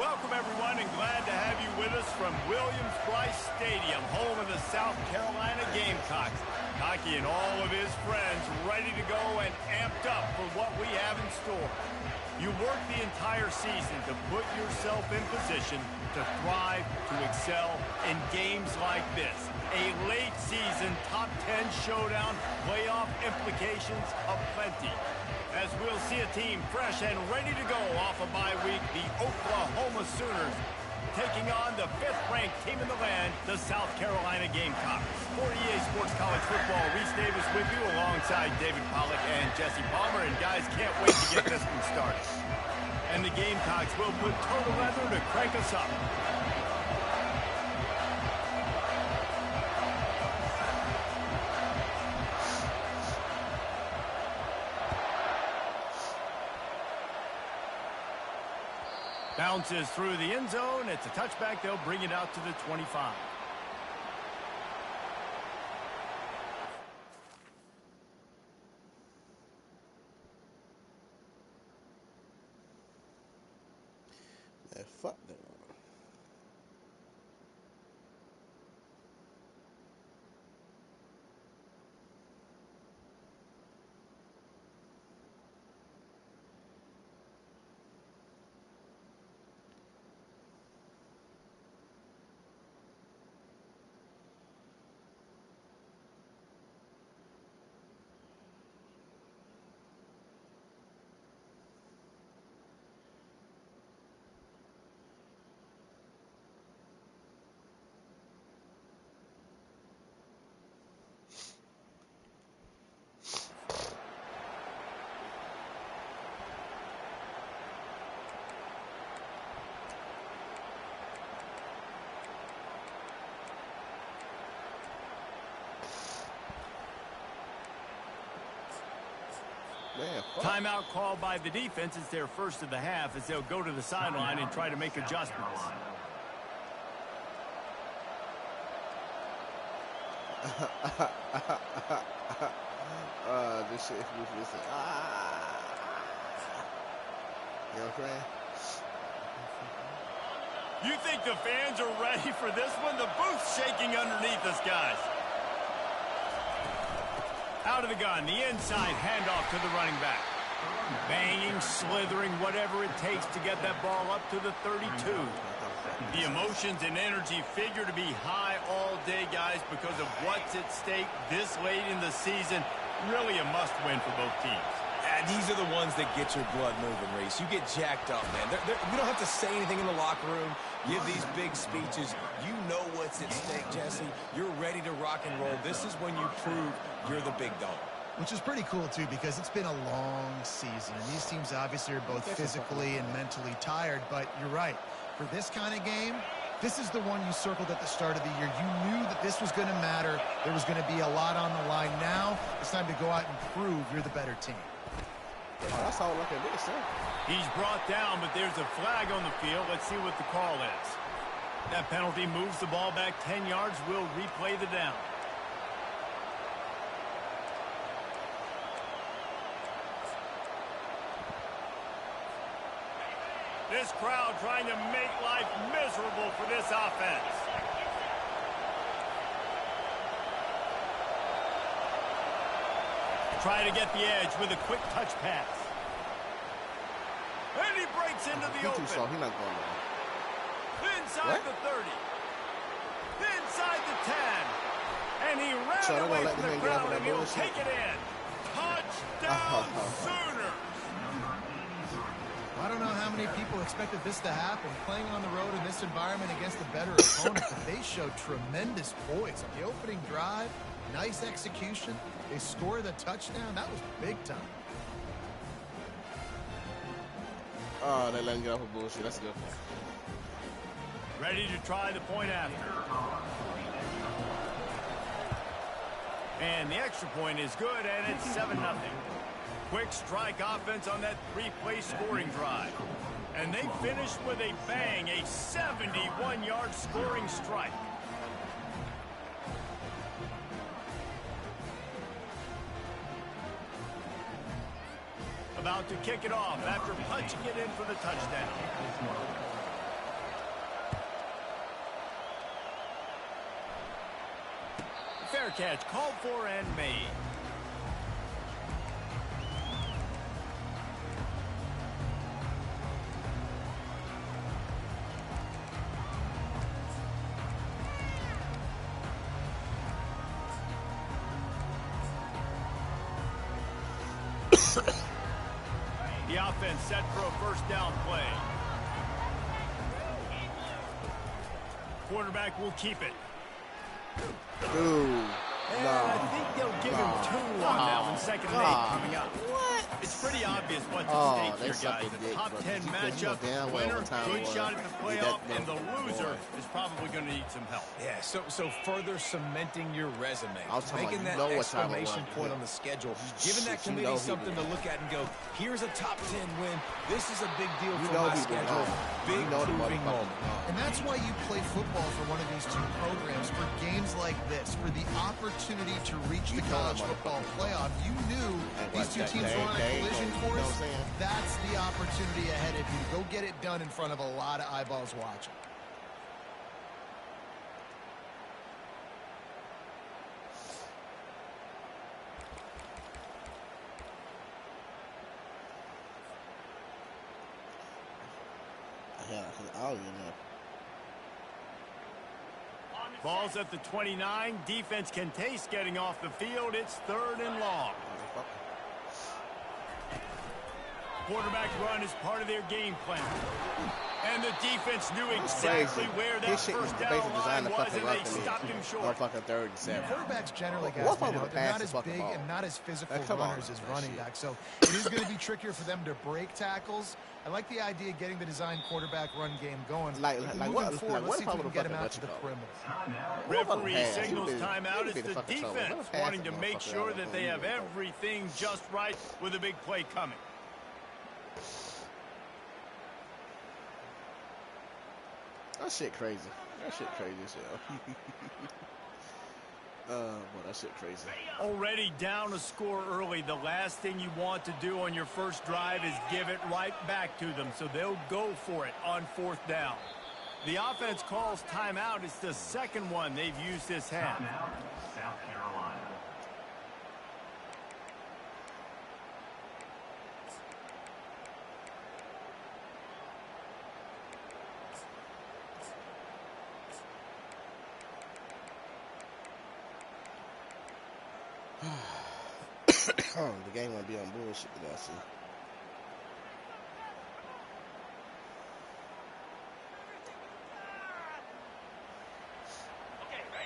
Welcome, everyone, and glad to have you with us from Williams-Brice Stadium, home of the South Carolina Gamecocks. Hockey and all of his friends ready to go and amped up for what we have in store. You work the entire season to put yourself in position to thrive, to excel in games like this. A late season top 10 showdown, playoff implications aplenty. As we'll see a team fresh and ready to go off a bye week, the Oklahoma Sooners taking on the 5th-ranked team in the land, the South Carolina Gamecocks. For EA Sports College Football, Reese Davis with you alongside David Pollack and Jesse Palmer. And guys, can't wait to get this one started. And the Gamecocks will put total leather to crank us up. Bounces through the end zone. It's a touchback. They'll bring it out to the 25. Man, fuck them. Man, timeout called by the defense. It's their first of the half as they'll go to the sideline and try to make adjustments. This shit is ruthless. You know what I'm saying? You think the fans are ready for this one? The booth's shaking underneath us, guys. Out of the gun, the inside handoff to the running back. Banging, slithering, whatever it takes to get that ball up to the 32. The emotions and energy figure to be high all day, guys, because of what's at stake this late in the season. Really a must-win for both teams. These are the ones that get your blood moving, Reese. You get jacked up, man. You don't have to say anything in the locker room. Give these big speeches. You know what's at stake, Jesse. You're ready to rock and roll. This is when you prove you're the big dog. Which is pretty cool, too, because it's been a long season. And these teams obviously are both physically and mentally tired. But you're right. For this kind of game, this is the one you circled at the start of the year. You knew that this was going to matter. There was going to be a lot on the line. Now it's time to go out and prove you're the better team. Oh, that's all look at this, sir. He's brought down, but there's a flag on the field. Let's see what the call is. That penalty moves the ball back 10 yards. We'll replay the down. This crowd trying to make life miserable for this offense. Try to get the edge with a quick touch pass. And he breaks into the open. He's not going there. Inside the 30. Inside the 10. And he ran away from the crowd and he'll take it in. Touchdown Sooners. I don't know how many people expected this to happen. Playing on the road in this environment against a better opponent, but they showed tremendous poise on the opening drive. Nice execution. They scored the touchdown. That was big time. Oh, they let him get off of bullshit. That's good. Ready to try the point after. And the extra point is good, and it's 7-0. Quick strike offense on that 3-play scoring drive. And they finished with a bang, a 71-yard scoring strike. About to kick it off after punching it in for the touchdown. Fair catch, called for and made. The offense set for a first down play. Quarterback will keep it. Dude. And I think they'll give him 2 on that one. Second and 8 coming up. What? It's pretty obvious what's at stake here, guys. A top 10 matchup, winner, good shot at the playoff, and the loser is probably going to need some help. Yeah, so further cementing your resume, making that what exclamation point on the schedule, giving that committee something to look at and go, here's a top 10 win. This is a big deal for my schedule. Big proving moment. And that's why you play football for one of these two programs, for games like this, for the opportunity to reach the college football playoff. You knew these two teams were on a collision course. That's the opportunity ahead of you. Go get it done in front of a lot of eyeballs watching. I don't even know. Ball's at the 29. Defense can taste getting off the field. It's 3rd and long. Quarterback run is part of their game plan. And the defense knew exactly where that first down line was, and they stopped him short. 3rd and 7. Quarterbacks generally, guys, they're not as big and not as physical runners as running back, so it is going to be trickier for them to break tackles. I like the idea of getting the design quarterback run game going. Moving forward, let's see if we can get him out to the perimeter. Referee signals timeout. It's the defense wanting to make sure that they have everything just right with a big play coming. That shit crazy. That shit crazy as hell. Well, that shit crazy. Already down a score early. The last thing you want to do on your first drive is give it right back to them, so they'll go for it on 4th down. The offense calls timeout. It's the second one they've used this half. South Carolina. The game won't be on bullshit, I see.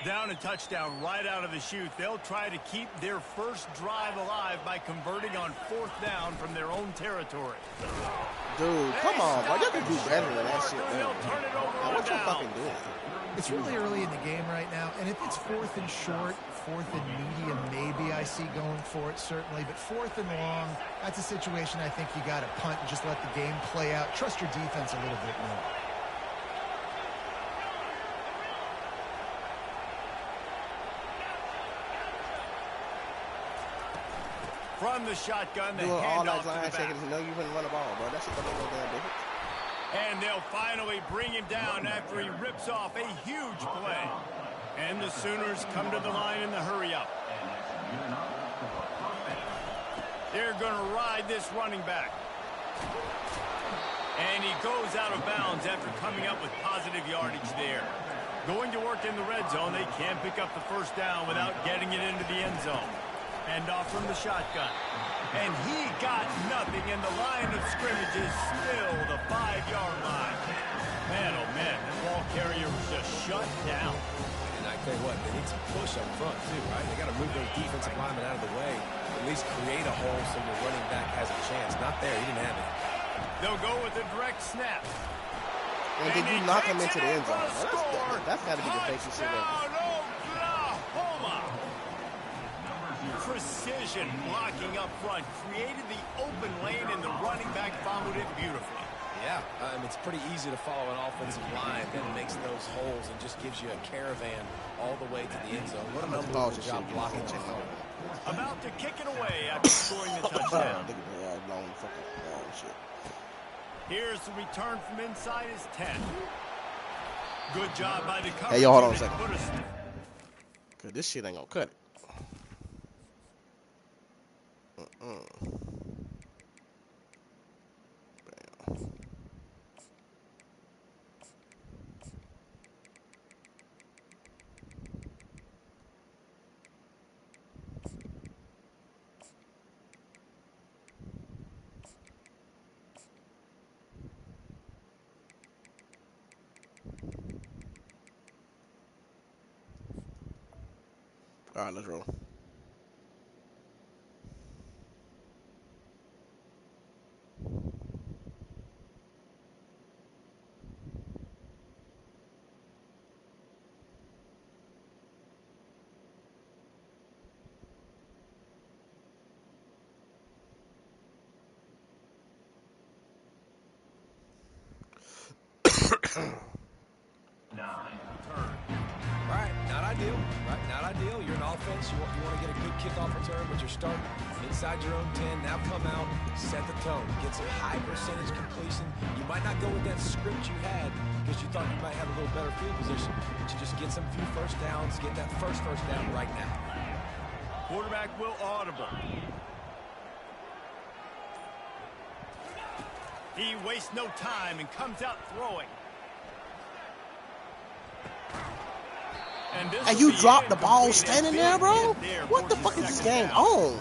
Down a touchdown right out of the chute. They'll try to keep their first drive alive by converting on 4th down from their own territory. Dude, come on, bro. You can do better than that shit, man. They'll turn it over on What you down. fucking doing? It's really early in the game right now, and if it's 4th and short, 4th and medium, maybe I see going for it, certainly. But 4th and long, that's a situation I think you got to punt and just let the game play out. Trust your defense a little bit more. From the shotgun, the Doing all handoff that to the line shaking, you know you wouldn't run the ball, bro. That shit don't make no damn difference. And they'll finally bring him down after he rips off a huge play. And the Sooners come to the line in the hurry-up. They're going to ride this running back. And he goes out of bounds after coming up with positive yardage there. Going to work in the red zone, they can't pick up the first down without getting it into the end zone. Hand off from the shotgun. And he got nothing, and the line of scrimmage is still the 5-yard line. Man, oh man, the ball carrier was just shut down. And I tell you what, they need some push up front too, right? They got to move those defensive linemen out of the way. At least create a hole so the running back has a chance. Not there, he didn't have it. They'll go with a direct snap. And did you knock him into the end zone? That's got to be the fakest shit ever. Precision blocking up front created the open lane, and the running back followed it beautifully. Yeah, it's pretty easy to follow an offensive line that makes those holes and just gives you a caravan all the way to the end zone. What an unbelievable job blocking. About to kick it away after scoring the touchdown. Here's the return from inside his 10. Good job by the coverage. Hey, yo, hold on a second. Cause this shit ain't gonna cut it. All right, let's roll. Right, not ideal. Right, not ideal. You're an offense. You want to get a good kickoff return, but you're starting inside your own 10. Now come out, set the tone, get some high percentage completion. You might not go with that script you had because you thought you might have a little better field position, but you just get some few first downs, get that first down right now. Quarterback will audible. He wastes no time and comes out throwing. And you dropped the ball standing there, bro? What the fuck is this game on?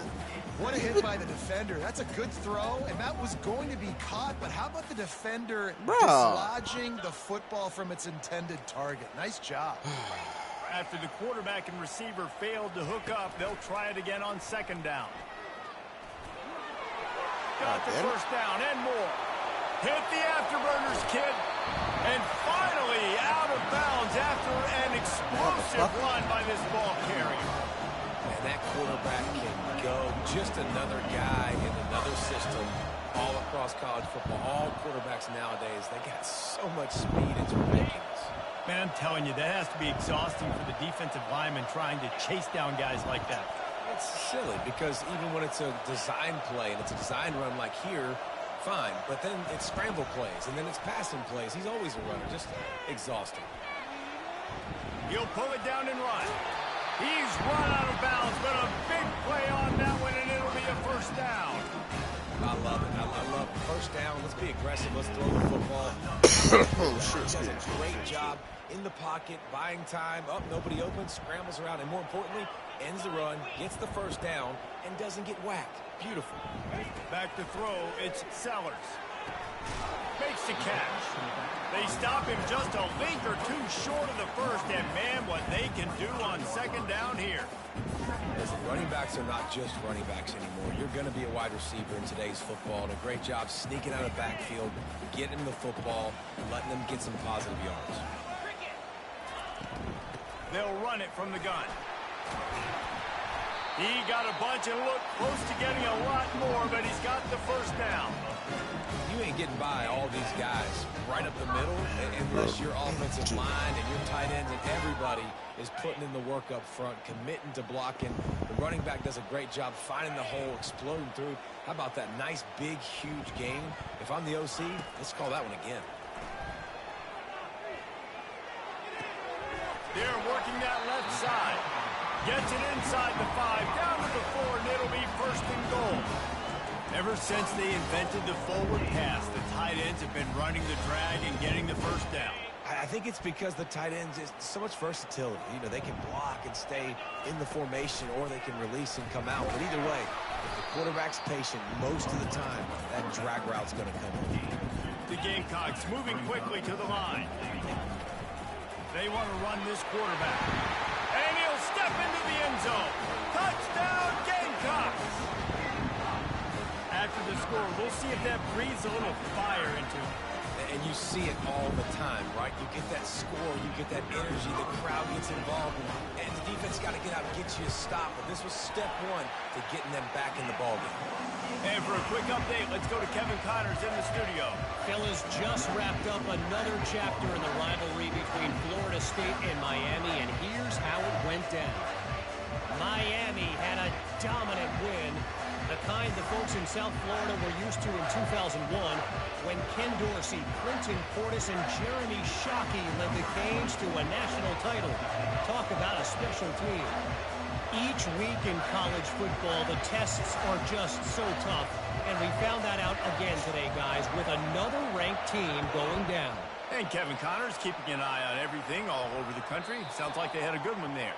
What a hit by the defender. That's a good throw, and that was going to be caught, but how about the defender dislodging the football from its intended target? Nice job. After the quarterback and receiver failed to hook up, they'll try it again on second down. Got the first down and more. Hit the afterburners, kid. And finally out of bounds after an explosive run by this ball carrier. And that quarterback can go. Just another guy in another system all across college football. All quarterbacks nowadays, they got so much speed, it's ridiculous. Man, I'm telling you, that has to be exhausting for the defensive lineman trying to chase down guys like that. It's silly because even when it's a design play and it's a design run like here, fine, but then it's scramble plays, and then it's passing plays. He's always a runner, just exhausting. He'll pull it down and run. He's run out of bounds, but a big play on that one, and it'll be a first down. I love it. I love it. First down. Let's be aggressive. Let's throw the football. Oh, shit. Does a great job in the pocket, buying time. Up, nobody open, scrambles around, and more importantly, ends the run, gets the first down, and doesn't get whacked. Beautiful. Back to throw, it's Sellers. Makes the catch. They stop him just a link or two short of the first, and man, what they can do on second down here. Listen, running backs are not just running backs anymore. You're going to be a wide receiver in today's football, and a great job sneaking out of backfield, getting the football, and letting them get some positive yards. They'll run it from the gun. He got a bunch and looked close to getting a lot more, but he's got the first down. You ain't getting by all these guys right up the middle unless your offensive line and your tight ends and everybody is putting in the work up front, committing to blocking. The running back does a great job finding the hole, exploding through. How about that nice, big, huge gain? If I'm the OC, let's call that one again. They're working that left side. Gets it inside the 5, down to the 4, and it'll be first and goal. Ever since they invented the forward pass, the tight ends have been running the drag and getting the first down. I think it's because the tight ends is so much versatility. You know, they can block and stay in the formation, or they can release and come out. But either way, if the quarterback's patient most of the time, that drag route's going to come in. The Gamecocks moving quickly to the line. They want to run this quarterback. And he'll step into the end zone. Touchdown, Gamecocks! After the score, we'll see if that breathes a little fire into it. And you see it all the time, right? You get that score, you get that energy, the crowd gets involved, and the defense got to get out and get you a stop. But this was step one to getting them back in the ballgame. And for a quick update, let's go to Kevin Connors in the studio. Fellas, just wrapped up another chapter in the rivalry between Florida State and Miami, and here's how it went down. Miami had a dominant win. The kind the folks in South Florida were used to in 2001 when Ken Dorsey, Clinton Portis, and Jeremy Shockey led the Canes to a national title. Talk about a special team. Each week in college football, the tests are just so tough, and we found that out again today, guys, with another ranked team going down. And Kevin Connors keeping an eye on everything all over the country. Sounds like they had a good one there.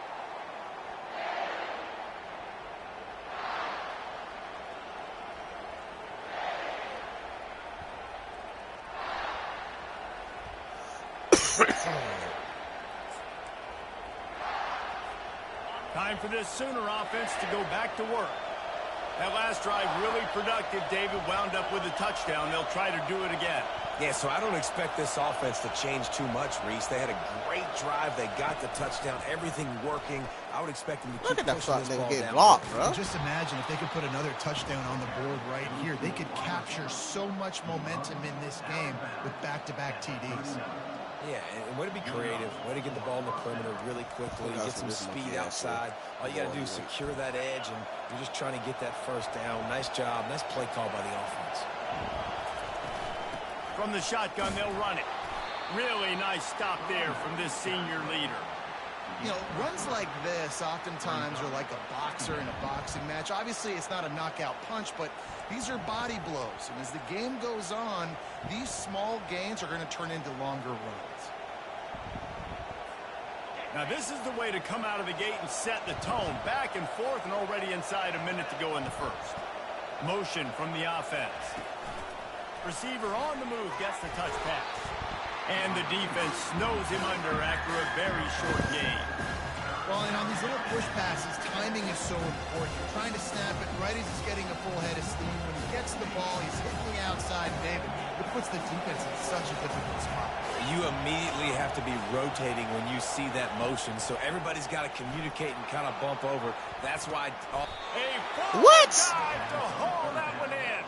Time for this Sooner offense to go back to work. That last drive really productive. David wound up with a touchdown. They'll try to do it again. Yeah, so I don't expect this offense to change too much, Reese. They had a great drive. They got the touchdown. Everything working. I would expect them to keep pushing this ball down. Blocked, bro. Just imagine if they could put another touchdown on the board right here. They could capture so much momentum in this game with back-to-back TDs. Yeah, and way to be creative. Way to get the ball in the perimeter really quickly. Get some speed outside. All you got to do is secure that edge, and you're just trying to get that first down. Nice job. Nice play call by the offense. From the shotgun, they'll run it. Really nice stop there from this senior leader. You know, runs like this oftentimes are like a boxer in a boxing match. Obviously, it's not a knockout punch, but these are body blows. And as the game goes on, these small gains are going to turn into longer runs. Now, this is the way to come out of the gate and set the tone. Back and forth and already inside a minute to go in the first. Motion from the offense. Receiver on the move gets the touch pass. And the defense snows him under after a very short gain. Well, and on these little push passes, timing is so important. You're trying to snap it right as he's getting a full head of steam. When he gets the ball, he's hitting the outside, David. It puts the defense in such a difficult spot. You immediately have to be rotating when you see that motion, so everybody's got to communicate and kind of bump over. That's why... What? Dive to haul that one in.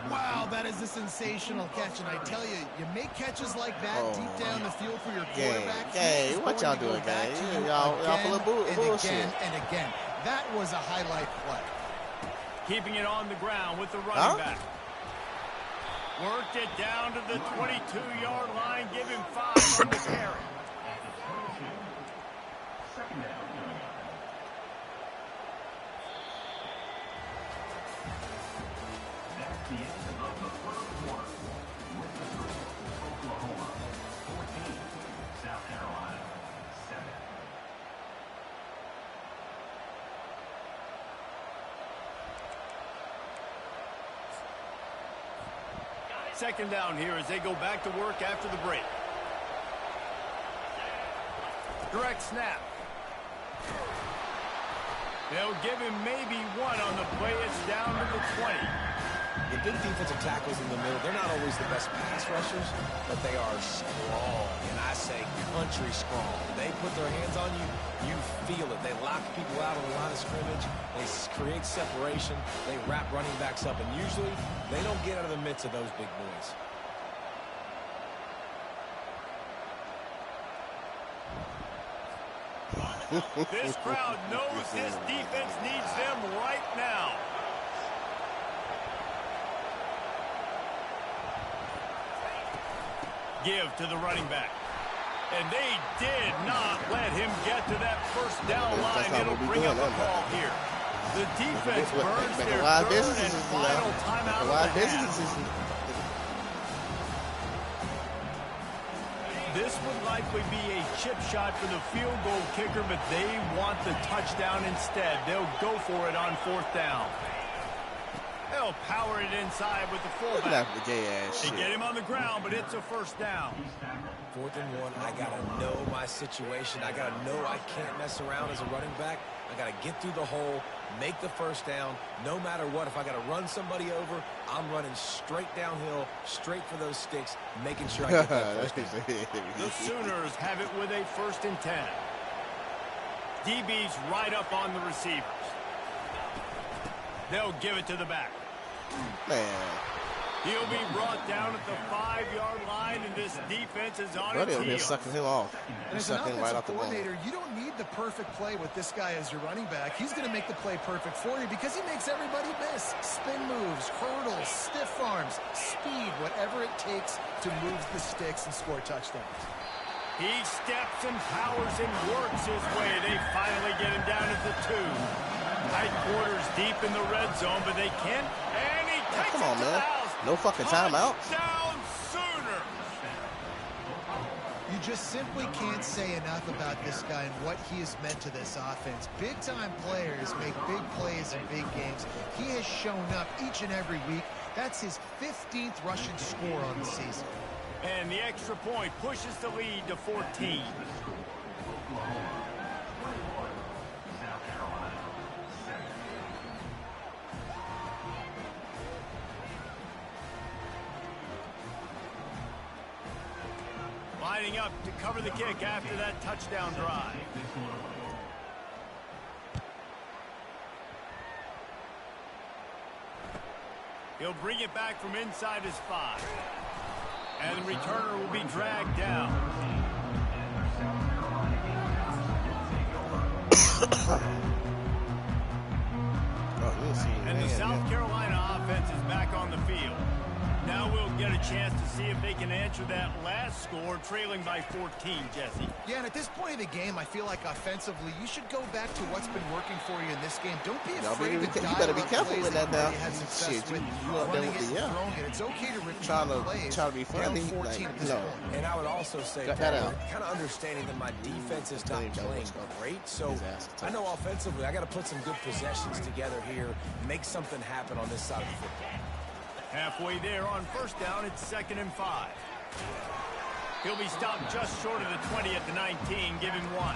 Wow, that is a sensational catch, and I tell you, you make catches like that deep down the field for your quarterback. Hey, what y'all doing, guys? Y'all full of bullshit. And again, that was a highlight play. Keeping it on the ground with the running back. Worked it down to the 22-yard line. Give him 5 on the carry. The end of the first quarter. With the score, Oklahoma 14, South Carolina 7. Second down here as they go back to work after the break. Direct snap. They'll give him maybe one on the play. It's down to the 20. The big defensive tackles in the middle, they're not always the best pass rushers, but they are strong, and I say country strong. They put their hands on you, you feel it. They lock people out on the line of scrimmage. They create separation. They wrap running backs up, and usually they don't get out of the midst of those big boys. This crowd knows this defense needs them right now. Give to the running back. And they did not let him get to that first down line. It'll bring up a call here. The defense burns their third and final timeout of the half. This would likely be a chip shot for the field goal kicker, but they want the touchdown instead. They'll go for it on 4th down. They'll power it inside with the fullback. They get him on the ground, but it's a first down. 4th and 1, I got to know my situation. I got to know I can't mess around as a running back. I got to get through the hole, make the first down. No matter what, if I got to run somebody over, I'm running straight downhill, straight for those sticks, making sure I get that first down. The Sooners have it with a 1st and 10. DB's right up on the receivers. They'll give it to the back. Man. He'll be brought down at the 5-yard line, and this defense is on its He's heels. sucking him off. And He's as an sucking right off offensive the ball. coordinator, you don't need the perfect play with this guy as your running back. He's going to make the play perfect for you because he makes everybody miss. Spin moves, hurdles, stiff arms, speed, whatever it takes to move the sticks and score touchdowns. He steps and powers and works his way. They finally get him down at the 2. Tight quarters deep in the red zone, but they can't. And he takes Come on, it to the man. house. No fucking timeout. Touchdown Sooner. You just simply can't say enough about this guy and what he has meant to this offense. Big-time players make big plays in big games. He has shown up each and every week. That's his 15th rushing score on the season. And the extra point pushes the lead to 14. Lining up to cover the kick after that touchdown drive. He'll bring it back from inside his 5. And the returner will be dragged down. And the South Carolina offense is back on the field. Now we'll get a chance to see if they can answer that last score, trailing by 14, Jesse. Yeah, and at this point of the game, I feel like offensively, you should go back to what's been working for you in this game. Don't be afraid to you dial better be up careful plays with that now. you had success Shit, with you up there running with it the and throwing it. It's okay to repeat trying plays. to be funny. Down 14 at this No. point. And I would also say, Cut that out. kind of understanding that my defense is not playing great, so I know offensively I got to put some good possessions together here, make something happen on this side of the football. Halfway there on first down, it's 2nd and 5. He'll be stopped just short of the 20 at the 19, give him 1.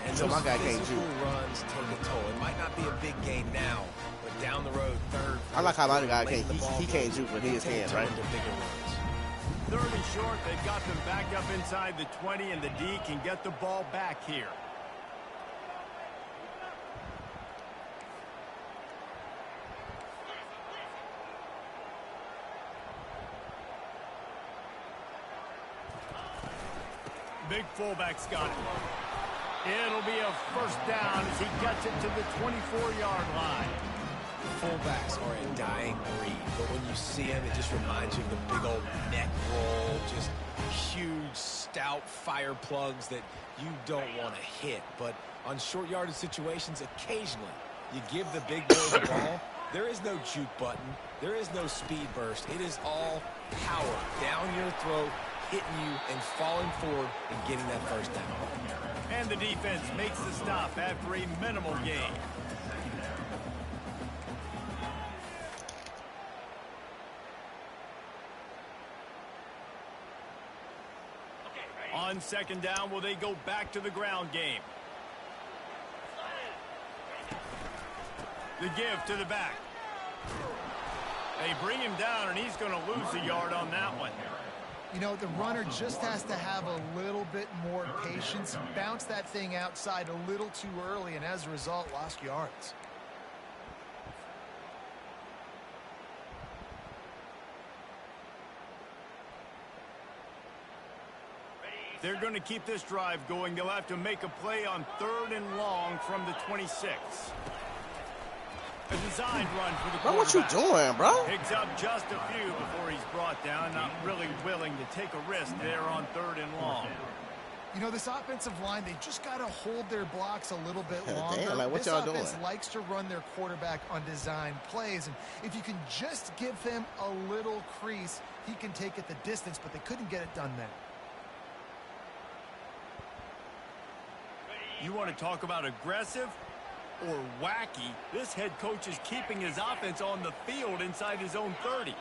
And So those my guy can't physical juke. runs take a toll. It might not be a big game now, but down the road, third. I like how my guy late in can't. the ball He game, can't juke, but he they is take can, time right? to bigger runs. 3rd and short, they've got them back up inside the 20, and the D can get the ball back here. Big fullback's got it. It'll be a first down as he gets it to the 24-yard line. Fullbacks are a dying breed, but when you see them, it just reminds you of the big old neck roll, just huge, stout fire plugs that you don't want to hit. But on short yardage situations, occasionally you give the big boy the ball. There is no juke button. There is no speed burst. It is all power down your throat, hitting you and falling forward and getting that first down. And the defense makes the stop after a minimal gain. On 2nd down, will they go back to the ground game? The give to the back. They bring him down, and he's going to lose a yard on that one. You know, the runner just has to have a little bit more patience, bounce that thing outside a little too early, and as a result, lost yards. They're going to keep this drive going. They'll have to make a play on 3rd and long from the 26. A designed run for the quarterback. Bro, what you doing, bro? Picks up just a few before he's brought down. Not really willing to take a risk there on 3rd and long. You know, this offensive line, they just got to hold their blocks a little bit longer. Damn, like, what this y'all offense doing? likes to run their quarterback on design plays, and if you can just give him a little crease, he can take it the distance, but they couldn't get it done there. You want to talk about aggressive or wacky? This head coach is keeping his offense on the field inside his own 30.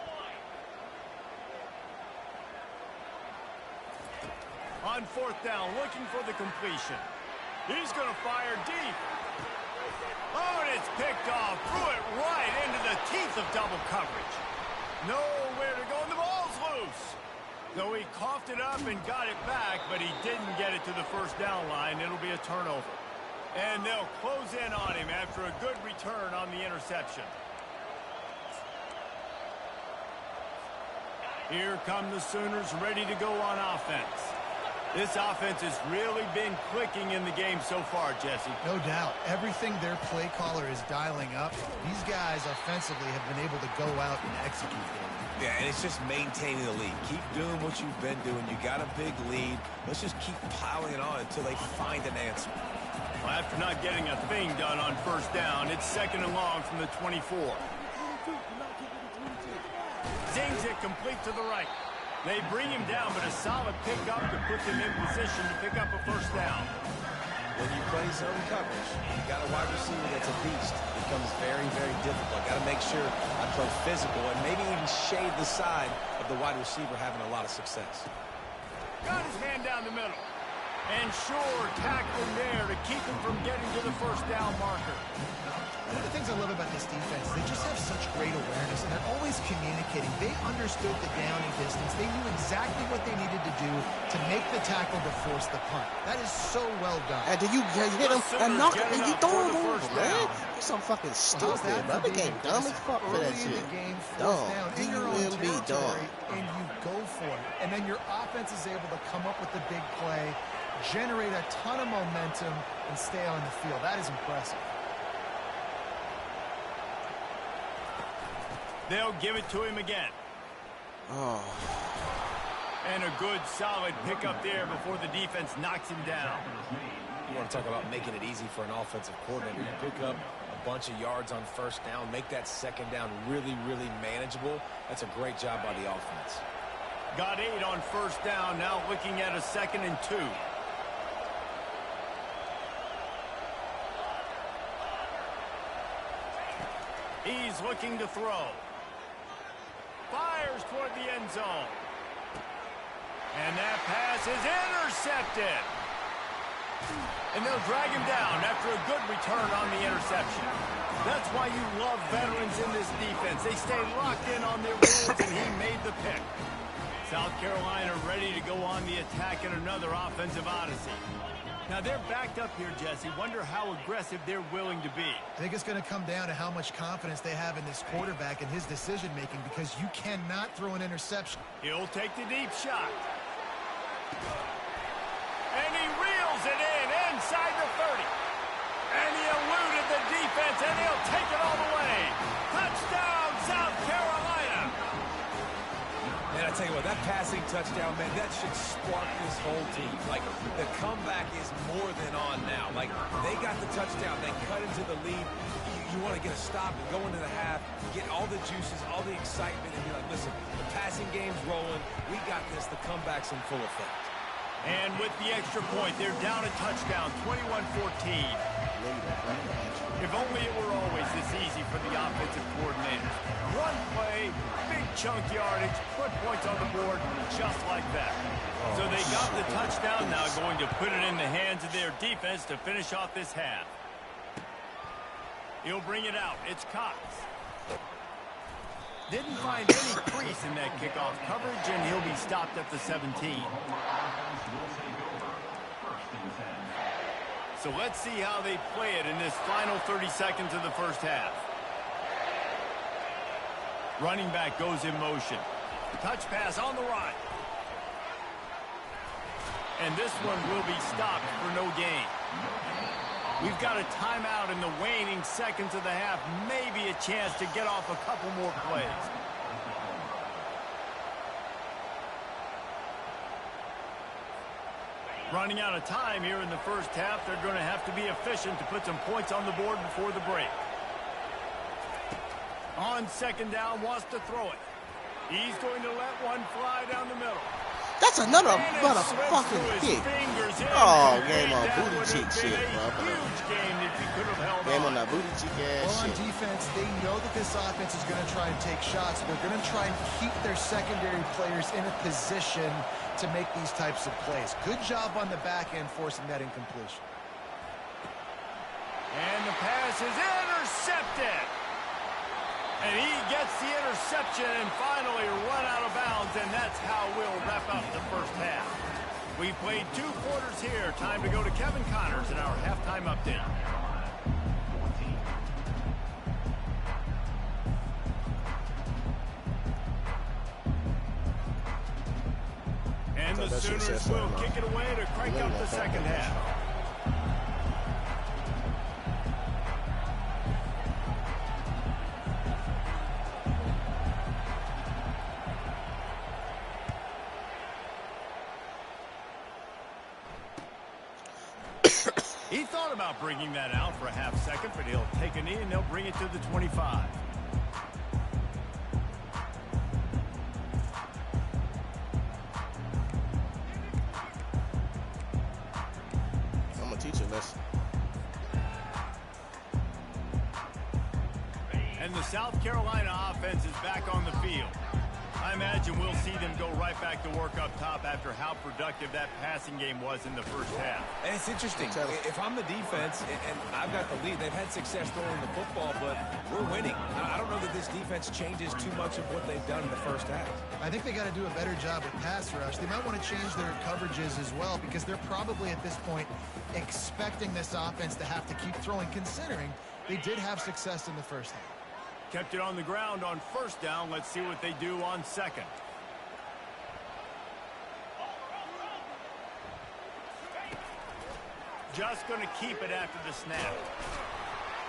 On 4th down, looking for the completion. He's going to fire deep. Oh, and it's picked off. Threw it right into the teeth of double coverage. Nowhere to go, and the ball's loose. Though he coughed it up and got it back, but he didn't get it to the first down line. It'll be a turnover. And they'll close in on him after a good return on the interception. Here come the Sooners ready to go on offense. This offense has really been clicking in the game so far, Jesse. No doubt. Everything their play caller is dialing up, these guys offensively have been able to go out and execute it. Yeah, and it's just maintaining the lead. Keep doing what you've been doing. You got a big lead. Let's just keep piling it on until they find an answer. Well, after not getting a thing done on first down, it's 2nd and long from the 24. Zings it complete to the right. They bring him down, but a solid pickup to put them in position to pick up a first down. When you play zone coverage, you got a wide receiver that's a beast. It becomes very, very difficult. Got to make sure I play physical and maybe even shade the side of the wide receiver having a lot of success. Got his man down the middle. And sure, tackling there to keep him from getting to the first down marker. One of the things I love about this defense, they just have such great awareness, and they're always communicating. They understood the down and distance. They knew exactly what they needed to do to make the tackle to force the punt. That is so well done. And then you hit him and knock him and you throw him over, man. You're so fucking stupid, bro. The game dumb as fuck for that shit. Dumb. D-U-M-B, dumb. And you go for it. And then your offense is able to come up with the big play, generate a ton of momentum, and stay on the field. That is impressive. They'll give it to him again. Oh. And a good, solid pickup there before the defense knocks him down. You want to talk about making it easy for an offensive coordinator. You pick up a bunch of yards on first down, make that second down really, really manageable. That's a great job by the offense. Got 8 on first down, now looking at a 2nd and 2. He's looking to throw. Fires toward the end zone. And that pass is intercepted. And they'll drag him down after a good return on the interception. That's why you love veterans in this defense. They stay locked in on their rules, and he made the pick. South Carolina ready to go on the attack in another offensive odyssey. Now, they're backed up here, Jesse. Wonder how aggressive they're willing to be. I think it's going to come down to how much confidence they have in this quarterback and his decision-making, because you cannot throw an interception. He'll take the deep shot. And he reels it in inside the 30. And he eluded the defense, and he'll take it all the way. Touchdown, South Carolina. And I tell you what, that passing touchdown, man, that should spark this whole team. Like, the comeback is more than on now. Like, they got the touchdown. They cut into the lead. You want to get a stop and go into the half, get all the juices, all the excitement, and be like, listen, the passing game's rolling. We got this. The comeback's in full effect. And with the extra point, they're down a touchdown, 21-14. If only it were always this easy for the offensive coordinators. One play, big chunk yardage, put points on the board just like that. So they got the touchdown, now going to put it in the hands of their defense to finish off this half. He'll bring it out. It's Cox. Didn't find any crease in that kickoff coverage, and he'll be stopped at the 17. So let's see how they play it in this final 30 seconds of the first half. Running back goes in motion. Touch pass on the right. And this one will be stopped for no gain. We've got a timeout in the waning seconds of the half. Maybe a chance to get off a couple more plays. Running out of time here in the first half. They're going to have to be efficient to put some points on the board before the break. On second down, wants to throw it. He's going to let one fly down the middle. That's another motherfucking kick. Oh, game on booty cheek shit, bro. Game on that booty cheek ass Well, on shit. defense, they know that this offense is going to try and take shots. They're going to try and keep their secondary players in a position to make these types of plays. Good job on the back end forcing that incompletion. And the pass is intercepted. And he gets the interception and finally run out of bounds, and that's how we'll wrap up the first half. We played 2 quarters here. Time to go to Kevin Connors in our halftime update. the Sooners will kick it away to crank up the second half. He thought about bringing that out for a half second, but he'll take a knee and they'll bring it to the 25. I'm going to teach him this. And the South Carolina offense is back on the field. I imagine we'll see them go right back to work up top after how productive that passing game was in the first half. And it's interesting. If I'm the defense and I've got the lead, they've had success throwing the football, but we're winning. I don't know that this defense changes too much of what they've done in the first half. I think they got to do a better job at pass rush. They might want to change their coverages as well because they're probably at this point expecting this offense to have to keep throwing, considering they did have success in the first half. Kept it on the ground on first down. Let's see what they do on second. Just going to keep it after the snap.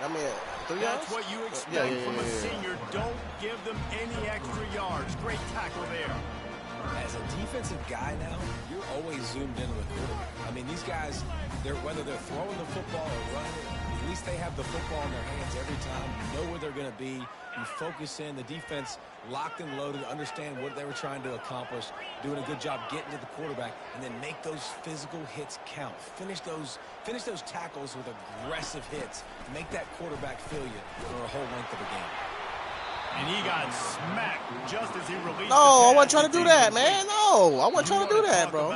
I mean, 3 yards? That's what you expect from a senior. Don't give them any extra yards. Great tackle there. As a defensive guy now, you're always zoomed in with the quarterback. I mean, these guys, whether they're throwing the football or running it, at least they have the football in their hands every time. You know where they're going to be. You focus in. The defense locked and loaded, understand what they were trying to accomplish, doing a good job getting to the quarterback, and then make those physical hits count. Finish those tackles with aggressive hits. Make that quarterback feel you for a whole length of the game. And he got smacked just as he released. No, I wasn't trying to do that, man. No, I wasn't trying to do that, bro.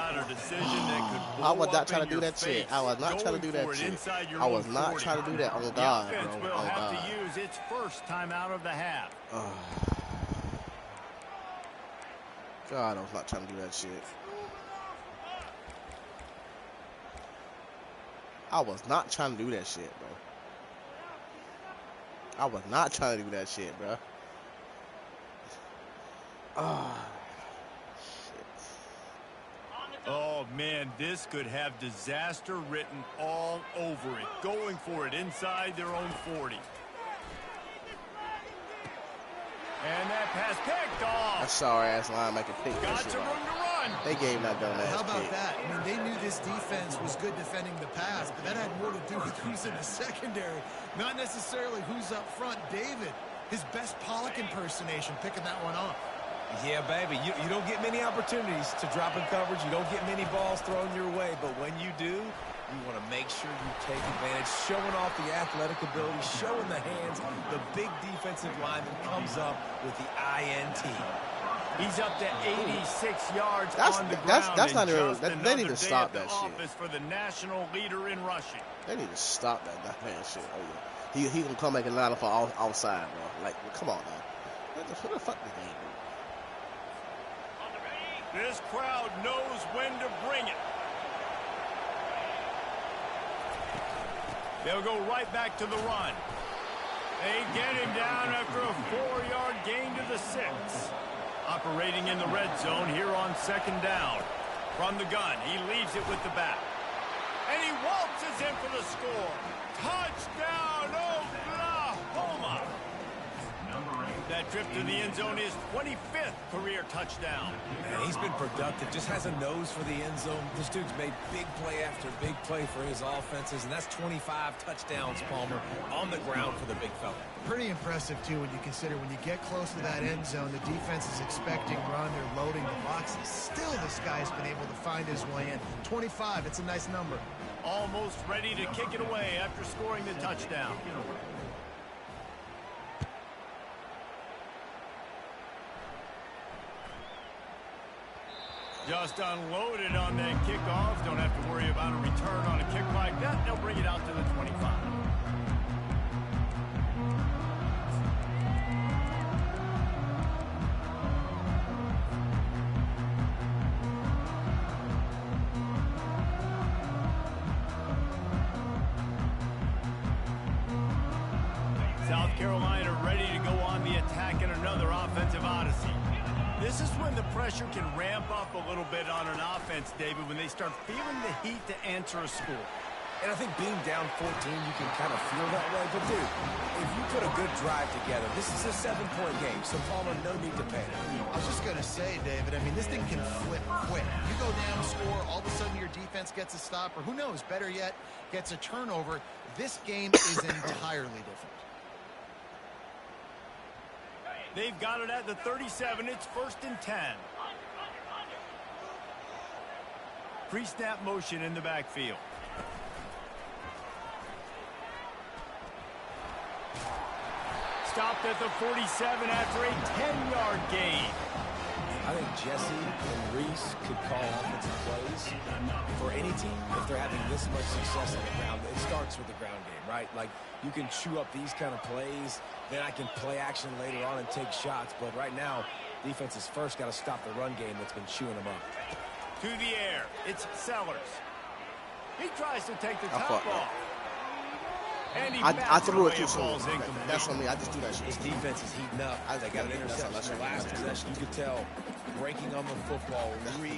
I was not trying to do that shit. I was not trying to do that shit. I was not trying to do that. Oh, God, bro. The offense will have to use its first time out of the half. God, I was not trying to do that shit. I was not trying to do that shit, bro. I was not trying to do that shit, bro. Oh, man, this could have disaster written all over it. Going for it inside their own 40. And that pass picked off. That sorry-ass line making pick that Got shit to room to run. They gave that dumb ass How about pick. that? I mean, they knew this defense was good defending the pass, but that had more to do with who's in the secondary, not necessarily who's up front. David, his best Pollock impersonation, picking that one off. Yeah, baby, you don't get many opportunities to drop in coverage. You don't get many balls thrown your way, but when you do, you want to make sure you take advantage, showing off the athletic ability, showing the hands. The big defensive lineman comes up with the INT. He's up to 86 yards on the ground. That's not even. They need to stop that shit. For the national leader in rushing. They need to stop that man shit. Oh yeah, he gonna come back and line up for outside, bro. Like, come on now. What the fuck the game? This crowd knows when to bring it. They'll go right back to the run. They get him down after a 4-yard gain to the 6. Operating in the red zone here on second down. From the gun, he leaves it with the back. And he waltzes in for the score. Touchdown, Oklahoma! That trip to the end zone is 25th career touchdown. Man, he's been productive. Just has a nose for the end zone. This dude's made big play after big play for his offenses, and that's 25 touchdowns, Palmer, on the ground for the big fella. Pretty impressive, too, when you consider when you get close to that end zone, the defense is expecting run. They're loading the boxes. Still, this guy's been able to find his way in. 25, it's a nice number. Almost ready to kick it away after scoring the touchdown. Just unloaded on that kickoff. Don't have to worry about a return on a kick like that. They'll bring it out to the 25. South Carolina ready to go on the attack in another offensive odyssey. This is when the pressure can ramp up a little bit on an offense, David, when they start feeling the heat to answer a score. And I think being down 14, you can kind of feel that way. But, dude, if you put a good drive together, this is a 7-point game, so Palmer, no need to panic. I was just going to say, David, I mean, this thing can flip quick. You go down, score, all of a sudden your defense gets a stop, or who knows, better yet, gets a turnover. This game is entirely different. They've got it at the 37. It's 1st and 10. Pre-snap motion in the backfield. Stopped at the 47 after a 10-yard gain. I think Jesse and Reese could call offensive plays for any team if they're having this much success on the ground. It starts with the ground game, right? Like, you can chew up these kind of plays, then I can play action later on and take shots. But right now, defense has first got to stop the run game that's been chewing them up. To the air, it's Sellers. He tries to take the top off. And I threw it too soon. Incomplete. That's on me. I just do that shit. His defense is heating up. They got an interception in the last possession. You could tell breaking on the football really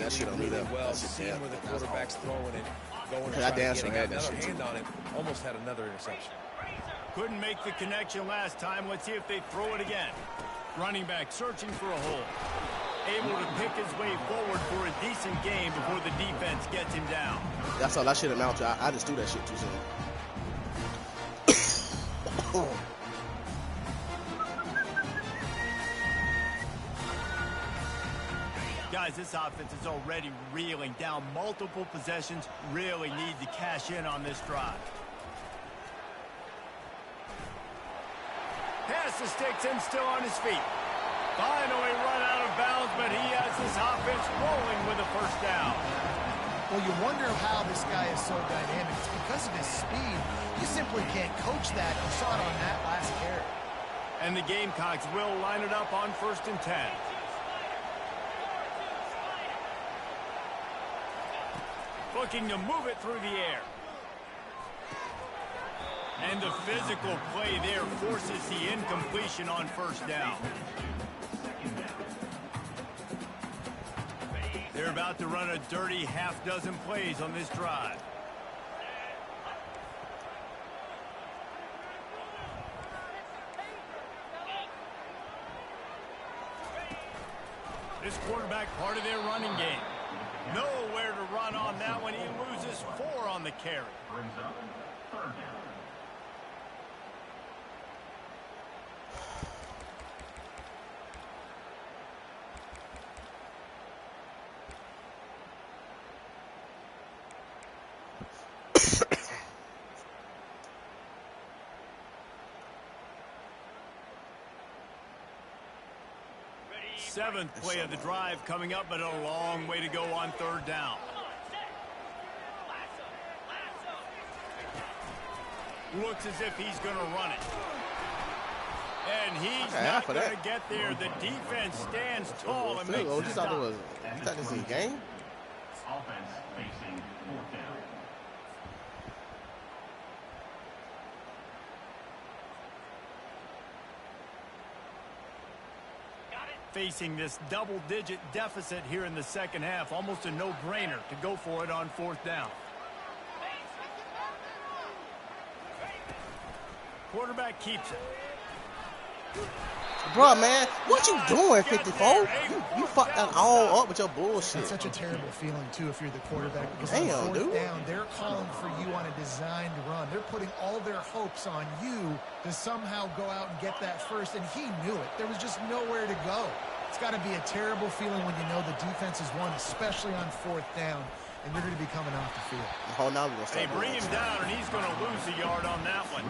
well. Seeing where the quarterback's throwing it, going to try to get it. Got another hand on it. Almost had another interception. Couldn't make the connection last time. Let's see if they throw it again. Running back searching for a hole. Able to pick his way forward for a decent game before the defense gets him down. That's all that shit amount to. I just do that shit too soon. Guys, this offense is already reeling down multiple possessions. Really need to cash in on this drive. Pass the sticks and still on his feet. Finally run out of bounds, but he has this offense rolling with a first down. Well, you wonder how this guy is so dynamic. It's because of his speed. You simply can't coach that. You saw it on that last carry. And the Gamecocks will line it up on 1st and 10. Looking to move it through the air. And the physical play there forces the incompletion on 1st down. They're about to run a dirty half-dozen plays on this drive. This quarterback part of their running game. Nowhere to run on that one. He loses 4 on the carry. Brings up 3rd down. Seventh play of the drive coming up, but a long way to go on 3rd down. Looks as if he's going to run it. And he's not going to get there. The defense stands tall and makes it stop. You thought this was a game? Offense facing 4th down. Facing this double-digit deficit here in the second half, almost a no-brainer to go for it on 4th down. Quarterback keeps it. Bro, man, what you doing, 54? You fucked that all up with your bullshit. It's such a terrible feeling, too, if you're the quarterback. Because on 4th down, they're calling for you on a designed run. They're putting all their hopes on you to somehow go out and get that first, and he knew it. There was just nowhere to go. It's got to be a terrible feeling when you know the defense has won, especially on 4th down, and you're going to be coming off the field. They bring him down, and he's going to lose a yard on that one.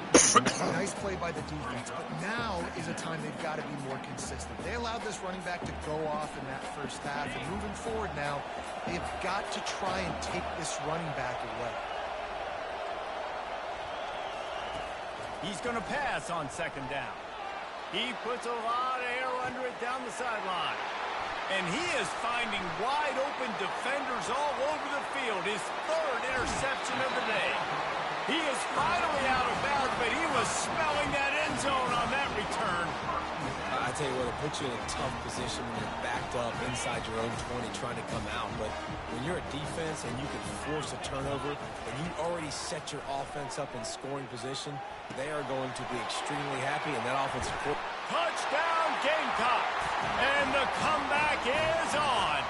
Nice play by the defense, but now is a time they've got to be more consistent. They allowed this running back to go off in that first half, and moving forward now, they've got to try and take this running back away. He's going to pass on 2nd down. He puts a lot of air under it down the sideline. And he is finding wide-open defenders all over the field. His 3rd interception of the day. He is finally out of bounds, but he was smelling that end zone tell you what, it puts you in a tough position when you're backed up inside your own 20 trying to come out. But when you're a defense and you can force a turnover and you already set your offense up in scoring position, they are going to be extremely happy, and that offensive court. Touchdown, Gamecocks! And the comeback is on.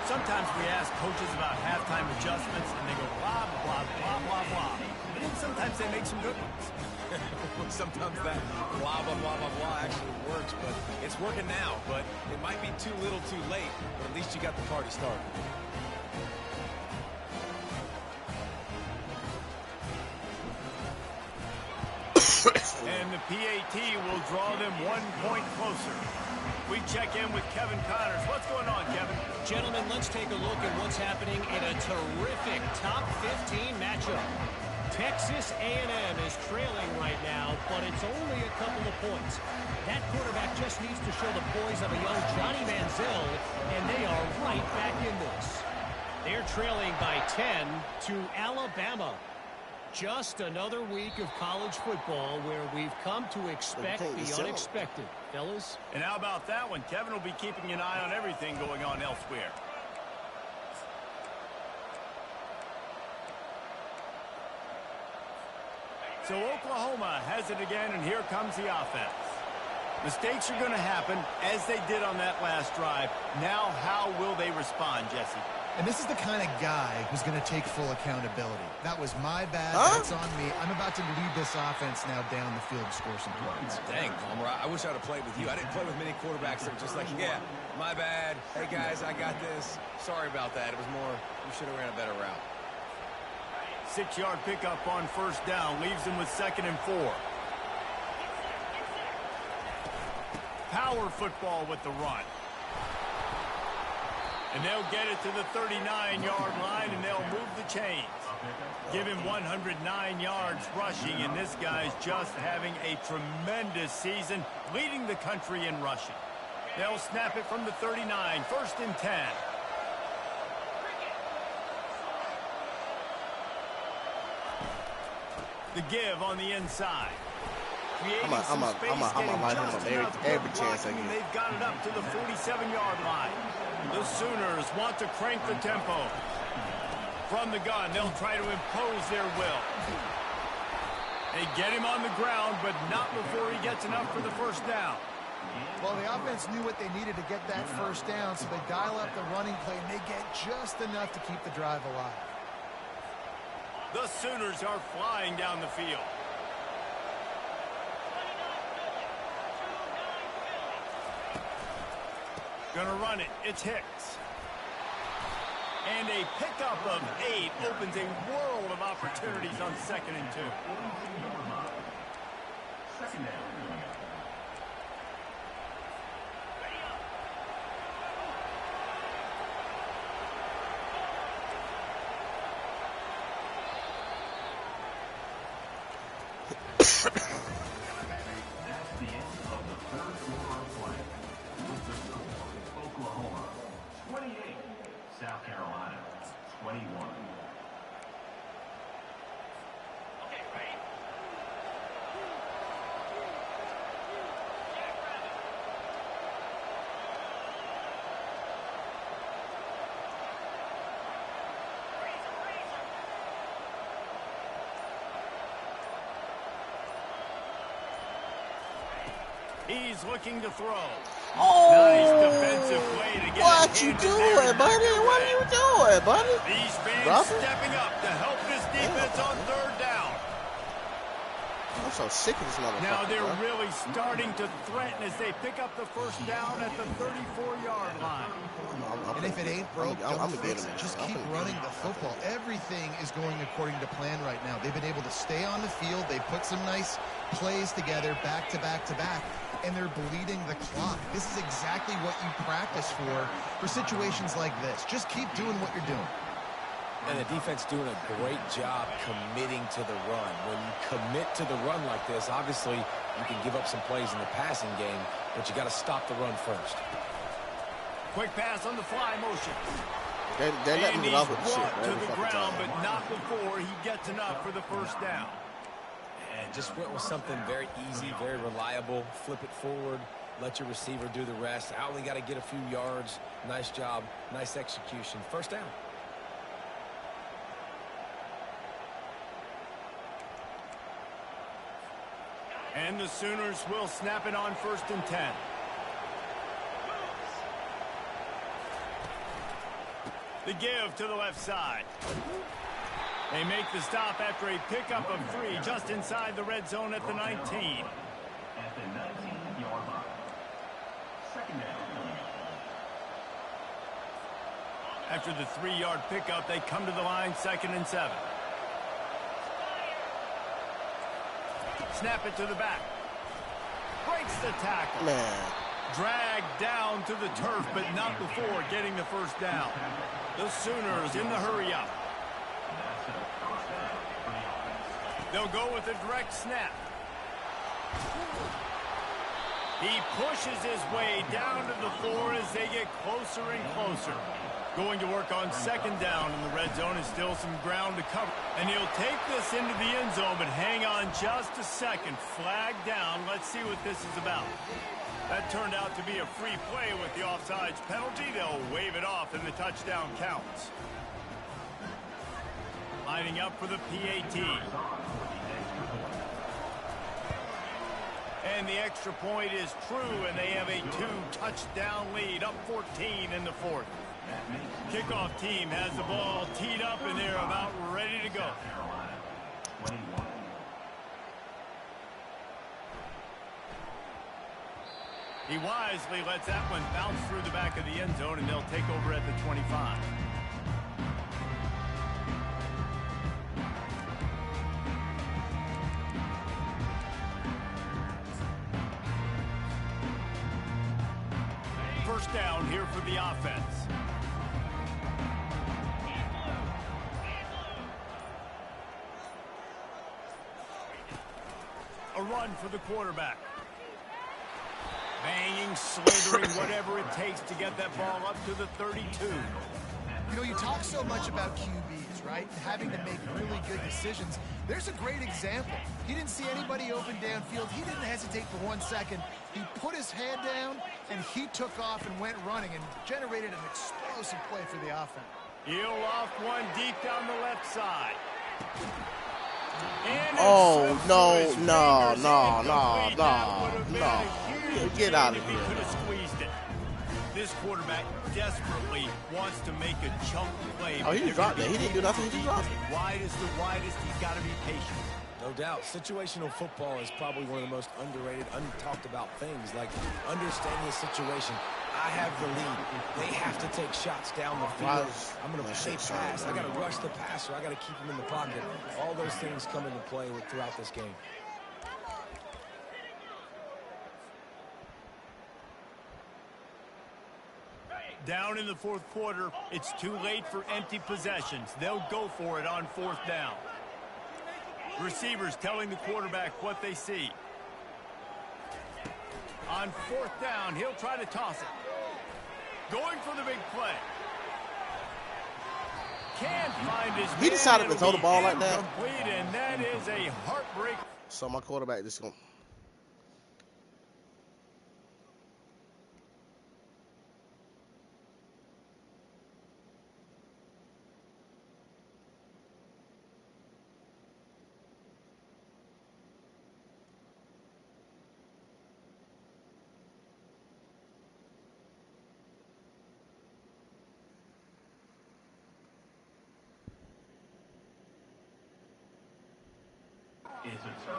Sometimes we ask coaches about halftime adjustments, and they go blah, blah, blah, blah, blah. But then sometimes they make some good ones. Sometimes that blah, blah, blah, blah, blah actually works, but it's working now. But it might be too little too late, but at least you got the party started. And the PAT will draw them 1 point closer. We check in with Kevin Connors. What's going on, Kevin? Gentlemen, let's take a look at what's happening in a terrific top 15 matchup. Texas A&M is trailing right now, but it's only a couple of points. That quarterback just needs to show the poise of a young Johnny Manziel, and they are right back in this. They're trailing by 10 to Alabama. Just another week of college football where we've come to expect the unexpected. Fellas? And how about that one? Kevin will be keeping an eye on everything going on elsewhere. So Oklahoma has it again, and here comes the offense. Mistakes are going to happen, as they did on that last drive. Now, how will they respond, Jesse? And this is the kind of guy who's going to take full accountability. That was my bad. That's on me. I'm about to lead this offense now down the field to score some points. Dang, Palmer, I wish I would have played with you. I didn't play with many quarterbacks that were just like, yeah, my bad. Hey, guys, I got this. Sorry about that. It was more, you should have ran a better route. 6-yard pickup on first down. Leaves them with 2nd and 4. Power football with the run. And they'll get it to the 39-yard line, and they'll move the chains. Give him 109 yards rushing, and this guy's just having a tremendous season, leading the country in rushing. They'll snap it from the 39, 1st and 10. The give on the inside. Creating some space, getting just enough every chance I blocking. get. They've got it up to the 47-yard line. The Sooners want to crank the tempo. From the gun, they'll try to impose their will. They get him on the ground, but not before he gets enough for the first down. Well, the offense knew what they needed to get that first down, so they dial up the running play, and they get just enough to keep the drive alive. The Sooners are flying down the field. Gonna run it. It's Hicks. And a pickup of 8 opens a world of opportunities on 2nd and 2. Second down. South Carolina, 21. Okay, ready? He's looking to throw. Oh, nice defensive play to get what you doing, buddy? What are you doing, buddy? These fans stepping up to help this defense on 3rd down. I'm so sick of this motherfucker. Now they're really starting to threaten as they pick up the first down at the 34-yard line. And if it ain't broke, don't fix it. Just keep running the football. football. Everything is going according to plan right now. They've been able to stay on the field. They put some nice plays together back to back to back, and they're bleeding the clock. This is exactly what you practice for situations like this. Just keep doing what you're doing. And the defense doing a great job committing to the run. When you commit to the run like this, obviously you can give up some plays in the passing game, but you got to stop the run first. Quick pass on the fly motion. They let And me he's get off with the shit, brought man. to the ground, but not before he gets enough for the first down. And just went with something very easy, very reliable. Flip it forward, let your receiver do the rest. I only got to get a few yards. Nice job, nice execution. First down. And the Sooners will snap it on 1st and 10. The give to the left side. They make the stop after a pickup of 3 just inside the red zone at the 19. At the 19-yard line. Second down. After the 3-yard pickup, they come to the line 2nd and 7. Snap it to the back. Breaks the tackle. Man. Dragged down to the turf, but not before getting the first down. The Sooners in the hurry up. They'll go with a direct snap. He pushes his way down to the 4 as they get closer and closer. Going to work on 2nd down in the red zone is still some ground to cover. And he'll take this into the end zone, but hang on just a second. Flag down. Let's see what this is about. That turned out to be a free play with the offsides penalty. They'll wave it off and the touchdown counts. Lining up for the PAT. And the extra point is true, and they have a 2-touchdown lead, up 14 in the 4th. Kickoff team has the ball teed up, and they're about ready to go. He wisely lets that one bounce through the back of the end zone, and they'll take over at the 25. First down here for the offense. A run for the quarterback. Banging, slithering, whatever it takes to get that ball up to the 32. You know, you talk so much about QBs, right? Having to make really good decisions. There's a great example. He didn't see anybody open downfield. He didn't hesitate for 1 second. He put his head down, and he took off and went running and generated an explosive play for the offense. He'll off one deep down the left side. Oh, no. Get out of here. This quarterback desperately wants to make a chunk play. Oh, he just dropped that. He didn't do nothing. He just dropped it. Widest to widest, he's got to be patient. No doubt. Situational football is probably one of the most underrated, untalked about things. Like understanding the situation. I have the lead. They have to take shots down the field. I'm going to say pass. I got to rush the passer. I got to keep him in the pocket. All those things come into play throughout this game. Down in the 4th quarter, it's too late for empty possessions. They'll go for it on 4th down. Receivers telling the quarterback what they see. On 4th down, he'll try to toss it. Going for the big play. Can't find his man. He decided to throw the ball like that. And that is a heartbreak. So my quarterback just going.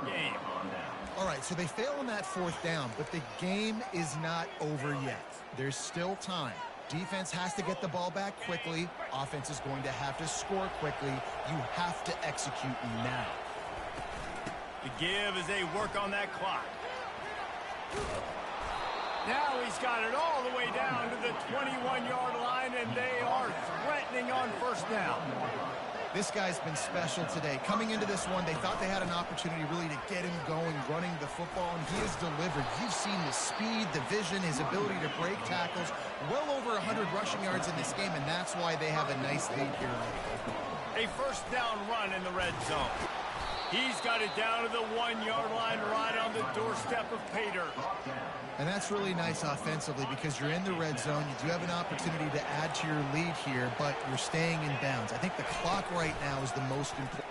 Game. All right, so they fail on that 4th down, but the game is not over yet. There's still time. Defense has to get the ball back quickly. Offense is going to have to score quickly. You have to execute now. The give as they work on that clock. Now he's got it all the way down to the 21-yard line, and they are threatening on 1st down. This guy's been special today. Coming into this one, they thought they had an opportunity really to get him going, running the football, and he has delivered. You've seen the speed, the vision, his ability to break tackles. Well over 100 rushing yards in this game, and that's why they have a nice lead here. A 1st down run in the red zone. He's got it down to the 1-yard line right on the doorstep of pay dirt. And that's really nice offensively because you're in the red zone. You do have an opportunity to add to your lead here, but you're staying in bounds. I think the clock right now is the most important.